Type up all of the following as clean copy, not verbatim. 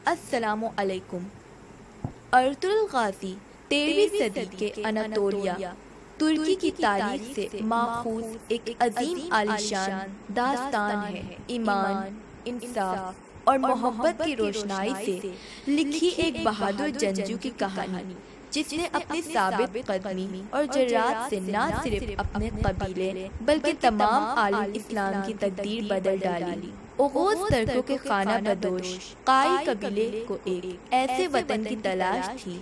السلام علیکم۔ Ertugrul Ghazi 13ویں صدی کے اناطولیہ ترکی کی تاریخ سے ماخوذ ایک عظیم عالیشان داستان ہے۔ ایمان، انصاف اور محبت کی روشنائی سے لکھی ایک بہادر جنگجو کی کہانی، جس نے اپنی ثابت قدمی اور جرات سے نہ صرف اپنے قبیلے بلکہ تمام عالم اسلام کی تقدیر بدل ڈالی۔ اوغوز ترکوں کے خانہ بدوش قائی قبیلے کو ایک ایسے وطن کی تلاش تھی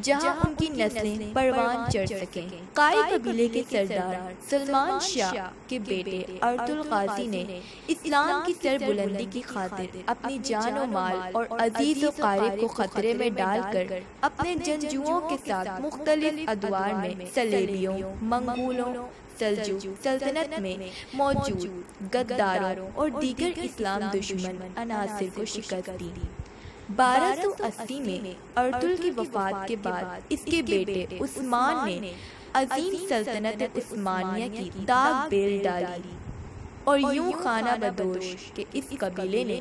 جہاں ان کی نسلیں پروان چڑھ سکیں۔ قائی قبیلے کے سردار سلمان شاہ کے بیٹے ارطغرل غازی نے اسلام کی سربلندی کی خاطر اپنی جان و مال اور عزیز و قارب کو خطرے میں ڈال کر اپنے جنگجوؤں کے ساتھ مختلف ادوار میں صلیبیوں، منگولوں، سلجوق سلطنت میں موجود غداروں اور دیگر اسلام دشمن عناصر کو شکست دی۔ 1280 میں ارطغرل کی وفات کے بعد اس کے بیٹے عثمان نے عظیم سلطنت عثمانیہ کی داغ بیل ڈالی، اور یوں خانہ بدوش کے اس قبیلے نے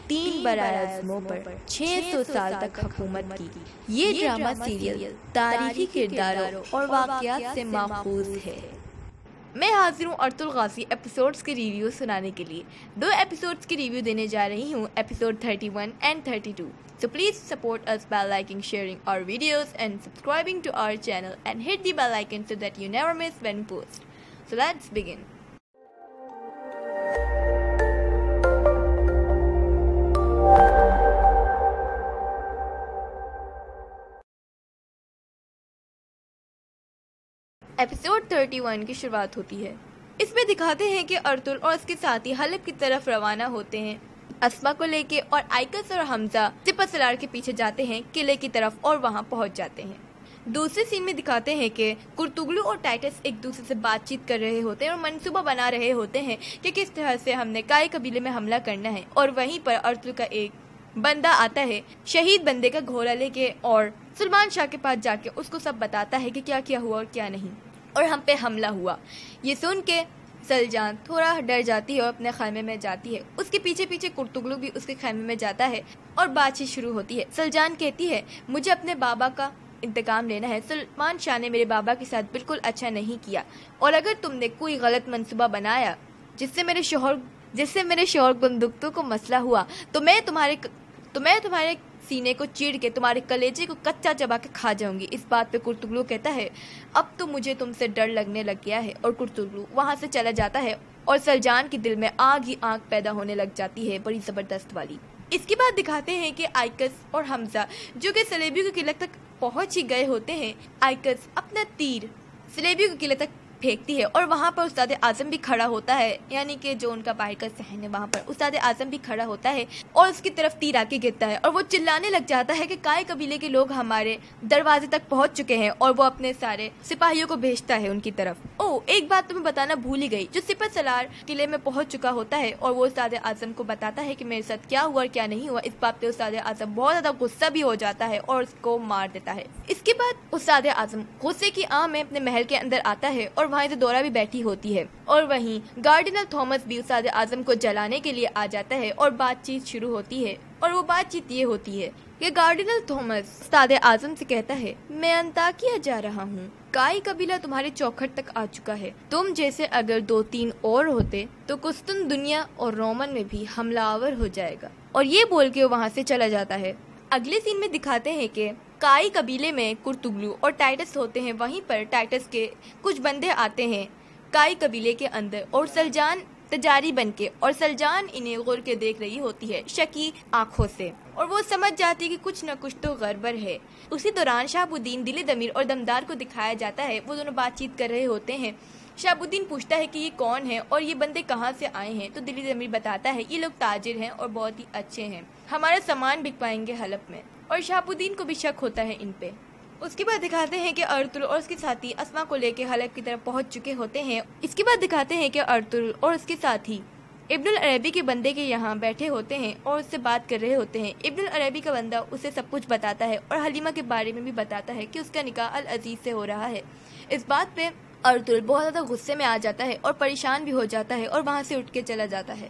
3 براعظموں پر 600 سال تک حکومت کی۔ یہ ڈرامہ سیریل تاریخی کرداروں اور واقعات سے ماخوذ ہے۔ میں حاضر ہوں ارطغرل غازی ایپیسوڈز کے ریویو سنانے کے لیے۔ 2 ایپیسوڈز کی ریویو دینے جا رہی ہوں، episode 31 and 32۔ So please support us by liking, sharing our videos and subscribing to our channel and hit the bell icon so that you never miss when we post. So let's begin. Episode 31 کی شروعات ہوتی ہے۔ اس میں دکھاتے ہیں کہ Ertugrul اور اس کے ساتھی حلب کی طرف روانہ ہوتے ہیں، اسما کو لے کے، اور آئکس اور حمزہ سپہ سالار کے پیچھے جاتے ہیں قلعے کی طرف اور وہاں پہنچ جاتے ہیں۔ دوسرے سین میں دکھاتے ہیں کہ کرتغلو اور ٹائٹس ایک دوسرے سے بات چیت کر رہے ہوتے ہیں اور منصوبہ بنا رہے ہوتے ہیں کہ کس طرح سے ہم نے قائی قبیلے میں حملہ کرنا ہے، اور وہیں پر ارطغرل کا ایک بندہ آتا ہے شہید بندے کا گھوڑا لے کے اور سلمان شاہ کے پاس جا کے اس کو سب بتاتا ہے کہ کیا کیا ہوا اور کیا نہیں، اور ہم پہ حملہ ہوا۔ یہ سن کے سلجان تھوڑا ڈر جاتی ہے اور اپنے خیمے میں جاتی ہے۔ اس کے پیچھے پیچھے کرتغلو بھی اس کے خیمے میں جاتا ہے اور بات چیت شروع ہوتی ہے۔ سلجان کہتی ہے مجھے اپنے بابا کا انتقام لینا ہے، سلمان شاہ نے میرے بابا کے ساتھ بالکل اچھا نہیں کیا، اور اگر تم نے کوئی غلط منصوبہ بنایا جس سے میرے شوہر بندوقتوں کو مسئلہ ہوا تو میں تمہارے سینے کو چیڑ کے تمہارے کلیجے کو کچا چبا کے کھا جاؤں گی۔ اس بات پہ کرتغلو کہتا ہے اب تو مجھے تم سے ڈر لگنے لگ گیا ہے، اور کرتغلو وہاں سے چلا جاتا ہے اور سلجان کے دل میں آگ ہی آگ پیدا ہونے لگ جاتی ہے، بڑی زبردست والی۔ اس کے بعد دکھاتے ہیں کہ آئکس اور حمزہ جو کہ صلیبیوں کے قلعے تک پہنچ ہی گئے ہوتے ہیں۔ آئکس اپنا تیر صلیبیوں کے قلعے تک پھینکتی ہے اور وہاں پر استاد اعظم بھی کھڑا ہوتا ہے، یعنی کہ جو ان کا باہر کا صحن ہے وہاں پر استاد اعظم بھی کھڑا ہوتا ہے اور اس کی طرف تیر آ کے گرتا ہے، اور وہ چلانے لگ جاتا ہے کہ قائی قبیلے کے لوگ ہمارے دروازے تک پہنچ چکے ہیں، اور وہ اپنے سارے سپاہیوں کو بھیجتا ہے ان کی طرف۔ ایک بات تمہیں بتانا بھول ہی گئی، جو سپہ سالار قلعے میں پہنچ چکا ہوتا ہے اور وہ استاد اعظم کو بتاتا ہے کہ میرے ساتھ کیا ہوا اور کیا نہیں ہوا، اس بات پہ استاد اعظم بہت زیادہ غصہ بھی ہو جاتا ہے اور اس کو مار دیتا ہے۔ اس کے بعد استاد اعظم غصے کی آہ میں اپنے محل کے اندر آتا ہے اور وہاں سے دورہ بھی بیٹھی ہوتی ہے، اور وہیں گارڈنر تھامس بھی استاد اعظم کو جلانے کے لیے آ جاتا ہے اور بات چیت شروع ہوتی ہے، اور وہ بات چیت یہ ہوتی ہے کہ گارڈنر تھامس استاد اعظم سے کہتا ہے میں انطاکیہ جا رہا ہوں، قائی قبیلہ تمہارے چوکھٹ تک آ چکا ہے، تم جیسے اگر 2-3 اور ہوتے تو قسطن دنیا اور رومن میں بھی حملہ آور ہو جائے گا، اور یہ بول کے وہ وہاں سے چلا جاتا ہے۔ اگلے سین میں دکھاتے ہیں کہ قائی قبیلے میں کرتغلو اور ٹائٹس ہوتے ہیں، وہیں پر ٹائٹس کے کچھ بندے آتے ہیں قائی قبیلے کے اندر، اور سلجان تجاری بن کے، اور سلجان انہیں غور کے دیکھ رہی ہوتی ہے شکی آنکھوں سے، اور وہ سمجھ جاتی کہ کچھ نہ کچھ تو گڑبڑ ہے۔ اسی دوران شہاب الدین دل دمیر اور دمدار کو دکھایا جاتا ہے، وہ دونوں بات چیت کر رہے ہوتے ہیں۔ شہاب الدین پوچھتا ہے کہ یہ کون ہے اور یہ بندے کہاں سے آئے ہیں، تو دل دمیر بتاتا ہے یہ لوگ تاجر ہیں اور بہت ہی اچھے ہیں، ہمارا سامان بکوائیں گے حلب میں، اور شہاب الدین کو بھی شک ہوتا ہے ان پہ۔ اس کے بعد دکھاتے ہیں کہ ارطغرل اور اس کے ساتھی اسما کو لے کے حلب کی طرف پہنچ چکے ہوتے ہیں۔ اس کے بعد دکھاتے ہیں کہ ارطغرل اور اس کے ساتھی ابن العربی کے بندے کے یہاں بیٹھے ہوتے ہیں اور اس سے بات کر رہے ہوتے ہیں۔ ابن العربی کا بندہ اسے سب کچھ بتاتا ہے اور حلیمہ کے بارے میں بھی بتاتا ہے کہ اس کا نکاح العزیز سے ہو رہا ہے۔ اس بات پہ ارطغرل بہت زیادہ غصے میں آ جاتا ہے اور پریشان بھی ہو جاتا ہے اور وہاں سے اٹھ کے چلا جاتا ہے۔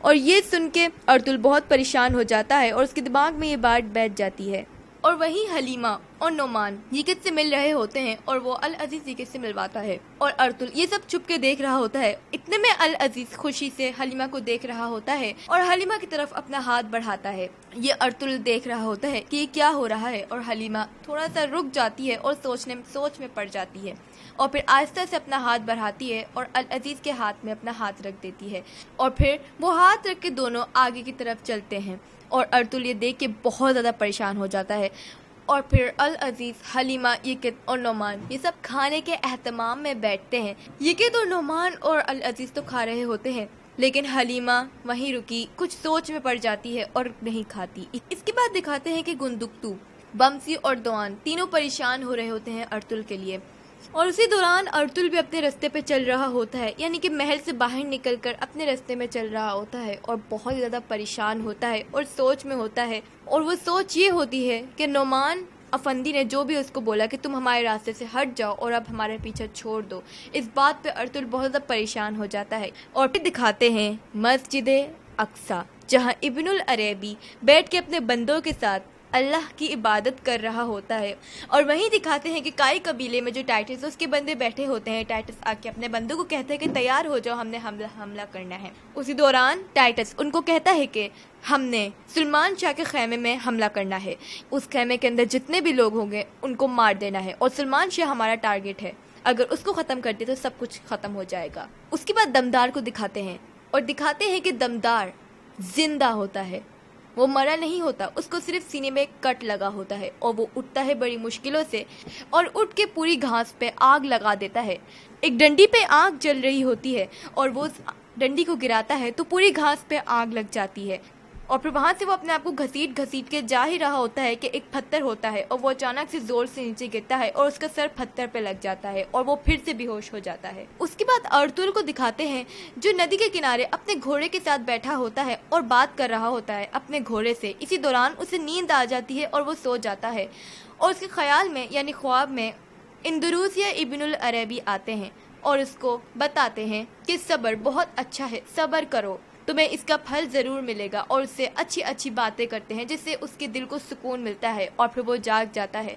اور یہ سن کے ارطغرل بہت پریشان ہو جاتا ہے اور اس کے دماغ میں یہ بات بیٹھ جاتی ہے. اور وہیں حلیمہ اور نعمان یکت سے مل رہے ہوتے ہیں اور وہ العزیز یکت سے ملواتا ہے اور ارطغرل یہ سب چھپ کے دیکھ رہا ہوتا ہے. اتنے میں العزیز خوشی سے حلیمہ کو دیکھ رہا ہوتا ہے اور حلیمہ کی طرف اپنا ہاتھ بڑھاتا ہے. یہ ارطغرل دیکھ رہا ہوتا ہے کہ یہ کیا ہو رہا ہے اور حلیمہ تھوڑا سا رک جاتی ہے اور سوچ میں پڑ جاتی ہے اور پھر آہستہ سے اپنا ہاتھ بڑھاتی ہے اور العزیز کے ہاتھ میں اپنا ہاتھ رکھ دیتی ہے اور پھر وہ ہاتھ رکھ کے دونوں آگے کی طرف چلتے ہیں. اور ارطغرل یہ دیکھ کے بہت زیادہ پریشان ہو جاتا ہے. اور پھر العزیز، حلیمہ، یکت اور نعمان یہ سب کھانے کے اہتمام میں بیٹھتے ہیں. یکت اور نعمان اور العزیز تو کھا رہے ہوتے ہیں لیکن حلیمہ وہیں رکی کچھ سوچ میں پڑ جاتی ہے اور نہیں کھاتی. اس کے بعد دکھاتے ہیں کہ گندگتو، بمسی اور دوان تینوں پریشان ہو رہے ہوتے ہیں ارطغرل کے لیے. اور اسی دوران ارطغرل بھی اپنے رستے پہ چل رہا ہوتا ہے، یعنی کہ محل سے باہر نکل کر اپنے رستے میں چل رہا ہوتا ہے اور بہت زیادہ پریشان ہوتا ہے اور سوچ میں ہوتا ہے. اور وہ سوچ یہ ہوتی ہے کہ نعمان افندی نے جو بھی اس کو بولا کہ تم ہمارے راستے سے ہٹ جاؤ اور اب ہمارے پیچھے چھوڑ دو، اس بات پہ ارطغرل بہت زیادہ پریشان ہو جاتا ہے. اور پھر دکھاتے ہیں مسجد اقصی، جہاں ابن العربی بیٹھ کے اپنے بندوں کے ساتھ اللہ کی عبادت کر رہا ہوتا ہے. اور وہیں دکھاتے ہیں کہ کائی قبیلے میں جو ٹائٹس اس کے بندے بیٹھے ہوتے ہیں. ٹائٹس آ کے اپنے بندوں کو کہتے ہیں کہ تیار ہو جاؤ، ہم نے حملہ کرنا ہے. اسی دوران ٹائٹس ان کو کہتا ہے کہ ہم نے سلمان شاہ کے خیمے میں حملہ کرنا ہے، اس خیمے کے اندر جتنے بھی لوگ ہوں گے ان کو مار دینا ہے اور سلمان شاہ ہمارا ٹارگٹ ہے، اگر اس کو ختم کر دے تو سب کچھ ختم ہو جائے گا. اس کے بعد دمدار کو دکھاتے ہیں اور دکھاتے ہیں کہ دمدار زندہ ہوتا ہے، وہ مرا نہیں ہوتا، اس کو صرف سینے میں کٹ لگا ہوتا ہے اور وہ اٹھتا ہے بڑی مشکلوں سے اور اٹھ کے پوری گھاس پہ آگ لگا دیتا ہے. ایک ڈنڈی پہ آگ جل رہی ہوتی ہے اور وہ ڈنڈی کو گراتا ہے تو پوری گھاس پہ آگ لگ جاتی ہے اور پھر وہاں سے وہ اپنے آپ کو گھسیٹ کے جا ہی رہا ہوتا ہے کہ ایک پتھر ہوتا ہے اور وہ اچانک سے زور سے نیچے گرتا ہے اور اس کا سر پتھر پہ لگ جاتا ہے اور وہ پھر سے بے ہوش ہو جاتا ہے. اس کے بعد ارطغرل کو دکھاتے ہیں جو ندی کے کنارے اپنے گھوڑے کے ساتھ بیٹھا ہوتا ہے اور بات کر رہا ہوتا ہے اپنے گھوڑے سے. اسی دوران اسے نیند آ جاتی ہے اور وہ سو جاتا ہے اور اس کے خیال میں یعنی خواب میں اندروس یا ابن العربی آتے ہیں اور اس کو بتاتے ہیں کہ صبر بہت اچھا ہے، صبر کرو، تمہیں اس کا پھل ضرور ملے گا. اور اس سے اچھی باتیں کرتے ہیں جس سے اس کے دل کو سکون ملتا ہے اور پھر وہ جاگ جاتا ہے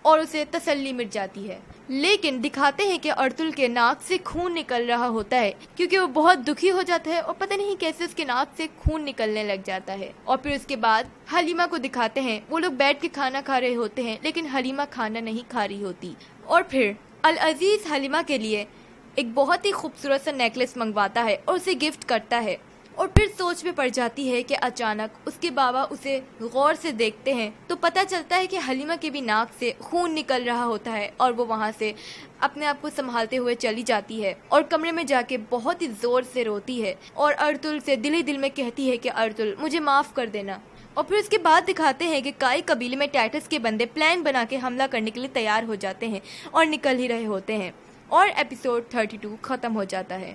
اور اسے تسلی مل جاتی ہے. لیکن دکھاتے ہیں کہ ارطغرل کے ناک سے خون نکل رہا ہوتا ہے کیونکہ وہ بہت دکھی ہو جاتا ہے اور پتہ نہیں کیسے اس کے ناک سے خون نکلنے لگ جاتا ہے. اور پھر اس کے بعد حلیمہ کو دکھاتے ہیں، وہ لوگ بیٹھ کے کھانا کھا رہے ہوتے ہیں لیکن حلیمہ کھانا نہیں کھا رہی ہوتی. اور پھر العزیز حلیمہ کے لیے ایک بہت ہی خوبصورت سا نیکلس منگواتا ہے اور اسے گفٹ کرتا ہے. اور پھر سوچ میں پڑ جاتی ہے کہ اچانک اس کے بابا اسے غور سے دیکھتے ہیں تو پتہ چلتا ہے کہ حلیمہ کے بھی ناک سے خون نکل رہا ہوتا ہے اور وہ وہاں سے اپنے آپ کو سنبھالتے ہوئے چلی جاتی ہے اور کمرے میں جا کے بہت ہی زور سے روتی ہے اور ارطغرل سے دل ہی دل میں کہتی ہے کہ ارطغرل مجھے معاف کر دینا. اور پھر اس کے بعد دکھاتے ہیں کہ کائی قبیلے میں ٹائٹس کے بندے پلان بنا کے حملہ کرنے کے لیے تیار ہو جاتے ہیں اور نکل ہی رہے ہوتے ہیں اور ایپیسوڈ 32 ختم ہو جاتا ہے.